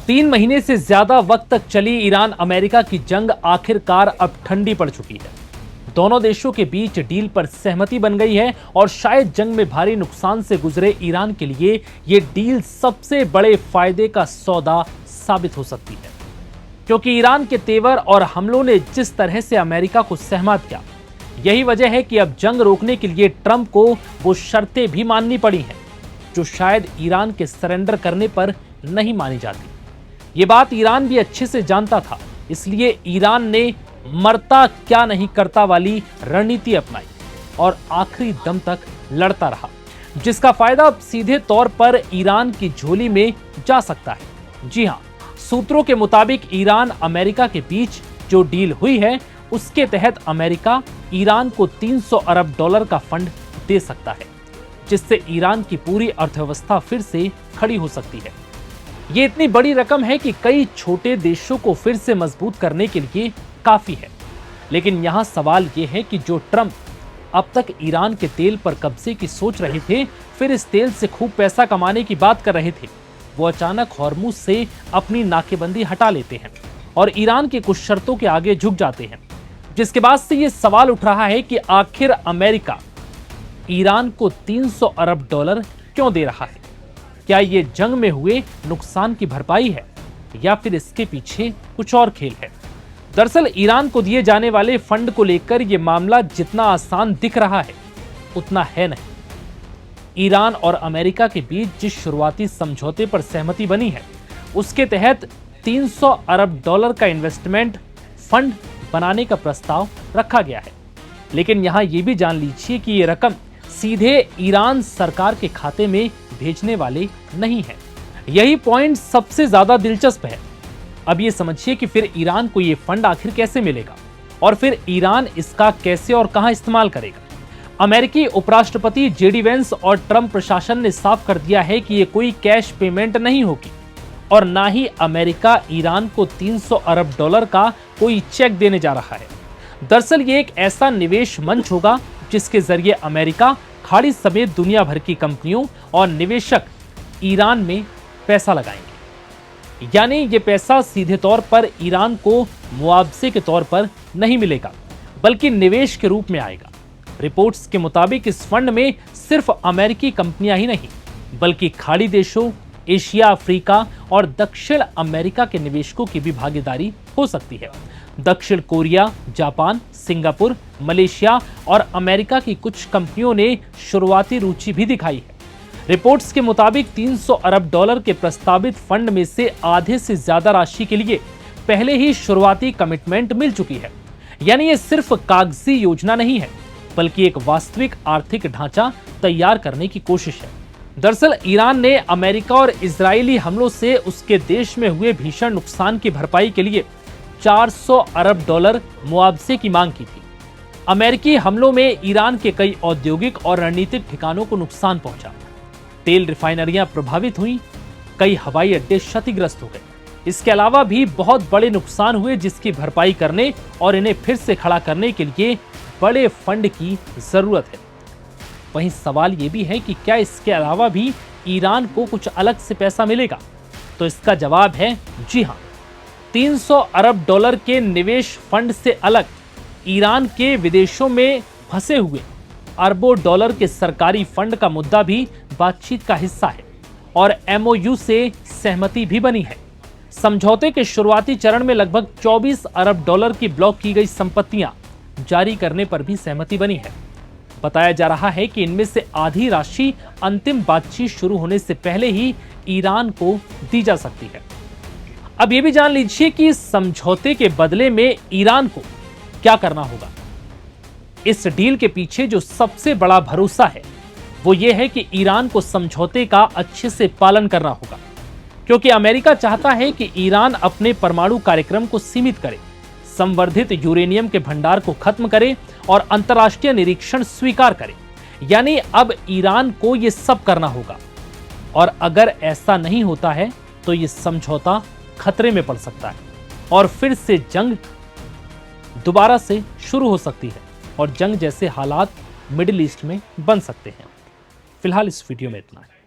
3 महीने से ज्यादा वक्त तक चली ईरान अमेरिका की जंग आखिरकार अब ठंडी पड़ चुकी है। दोनों देशों के बीच डील पर सहमति बन गई है और शायद जंग में भारी नुकसान से गुजरे ईरान के लिए यह डील सबसे बड़े फायदे का सौदा साबित हो सकती है, क्योंकि ईरान के तेवर और हमलों ने जिस तरह से अमेरिका को सहमत किया, यही वजह है कि अब जंग रोकने के लिए ट्रंप को वो शर्तें भी माननी पड़ी हैं जो शायद ईरान के सरेंडर करने पर नहीं मानी जाती। ये बात ईरान भी अच्छे से जानता था, इसलिए ईरान ने मरता क्या नहीं करता वाली रणनीति अपनाई और आखिरी दम तक लड़ता रहा, जिसका फायदा अब सीधे तौर पर ईरान की झोली में जा सकता है। जी हां, सूत्रों के मुताबिक ईरान अमेरिका के बीच जो डील हुई है उसके तहत अमेरिका ईरान को $300 अरब का फंड दे सकता है, जिससे ईरान की पूरी अर्थव्यवस्था फिर से खड़ी हो सकती है। ये इतनी बड़ी रकम है कि कई छोटे देशों को फिर से मजबूत करने के लिए काफी है। लेकिन यहां सवाल यह है कि जो ट्रंप अब तक ईरान के तेल पर कब्जे की सोच रहे थे, फिर इस तेल से खूब पैसा कमाने की बात कर रहे थे, वो अचानक हॉर्मुज से अपनी नाकेबंदी हटा लेते हैं और ईरान की कुछ शर्तों के आगे झुक जाते हैं, जिसके बाद से ये सवाल उठ रहा है कि आखिर अमेरिका ईरान को $300 अरब क्यों दे रहा है। क्या ये जंग में हुए नुकसान की भरपाई है या फिर इसके पीछे कुछ और खेल है। दरअसल ईरान को दिए जाने वाले फंड को लेकर यह मामला जितना आसान दिख रहा है उतना है नहीं। ईरान और अमेरिका के बीच जिस शुरुआती समझौते पर सहमति बनी है उसके तहत $300 अरब का इन्वेस्टमेंट फंड बनाने का प्रस्ताव रखा गया है। लेकिन यहां यह भी जान लीजिए कि यह रकम सीधे ईरान सरकार के खाते में भेजने वाले नहीं है। यही पॉइंट सबसे ज्यादा दिलचस्प है। अब ये समझिए कि फिर ईरान को ये फंड आखिर कैसे मिलेगा और फिर ईरान इसका कैसे और कहां इस्तेमाल करेगा। अमेरिकी उपराष्ट्रपति जेडी वेंस और ट्रंप प्रशासन ने साफ कर दिया है कि ये कोई कैश पेमेंट नहीं होगी और ना ही अमेरिका ईरान को $300 अरब का कोई चेक देने जा रहा है। दरअसल ये एक ऐसा निवेश मंच होगा जिसके जरिए अमेरिका खाड़ी समेत दुनिया भर की कंपनियों और निवेशक ईरान में पैसा लगाएंगे। यानी ये पैसा सीधे तौर पर ईरान को मुआवजे के तौर पर नहीं मिलेगा, बल्कि निवेश के रूप में आएगा। रिपोर्ट्स के मुताबिक इस फंड में सिर्फ अमेरिकी कंपनियां ही नहीं, बल्कि खाड़ी देशों, एशिया, अफ्रीका और दक्षिण अमेरिका के निवेशकों की भी भागीदारी हो सकती है। दक्षिण कोरिया, जापान, सिंगापुर, मलेशिया और अमेरिका की कुछ कंपनियों ने शुरुआती रुचि भी दिखाई है। रिपोर्ट्स के मुताबिक $300 अरब के प्रस्तावित फंड में से आधे से ज्यादा राशि के लिए पहले ही शुरुआती कमिटमेंट मिल चुकी है। यानी ये सिर्फ कागजी योजना नहीं है, बल्कि एक वास्तविक आर्थिक ढांचा तैयार करने की कोशिश है। दरअसल ईरान ने अमेरिका और इजरायली हमलों से उसके देश में हुए भीषण नुकसान की भरपाई के लिए $400 अरब मुआवजे की मांग की थी। अमेरिकी हमलों में ईरान के कई औद्योगिक और रणनीतिक ठिकानों को नुकसान पहुंचा। तेल रिफाइनरियां प्रभावित हुई, कई हवाई अड्डे क्षतिग्रस्त हो गए। इसके अलावा भी बहुत बड़े नुकसान हुए जिसकी भरपाई करने और इन्हें फिर से खड़ा करने के लिए बड़े फंड की जरूरत है। वहीं सवाल यह भी है कि क्या इसके अलावा भी ईरान को कुछ अलग से पैसा मिलेगा। तो इसका जवाब है जी हां। $300 अरब के निवेश फंड से अलग ईरान के विदेशों में फंसे हुए अरबों डॉलर के सरकारी फंड का मुद्दा भी बातचीत का हिस्सा है और MOU से सहमति भी बनी है। समझौते के शुरुआती चरण में लगभग $24 अरब की ब्लॉक की गई संपत्तियां जारी करने पर भी सहमति बनी है। बताया जा रहा है कि इनमें से आधी राशि अंतिम बातचीत शुरू होने से पहले ही ईरान को दी जा सकती है। अब यह भी जान लीजिए कि इस समझौते के बदले में ईरान को क्या करना होगा। इस डील के पीछे जो सबसे बड़ा भरोसा है वो ये है कि ईरान को समझौते का अच्छे से पालन करना होगा, क्योंकि अमेरिका चाहता है कि ईरान अपने परमाणु कार्यक्रम को सीमित करे, संवर्धित यूरेनियम के भंडार को खत्म करे और अंतर्राष्ट्रीय निरीक्षण स्वीकार करे। यानी अब ईरान को यह सब करना होगा और अगर ऐसा नहीं होता है तो यह समझौता खतरे में पड़ सकता है और फिर से जंग दोबारा से शुरू हो सकती है और जंग जैसे हालात मिडिल ईस्ट में बन सकते हैं। फिलहाल इस वीडियो में इतना है।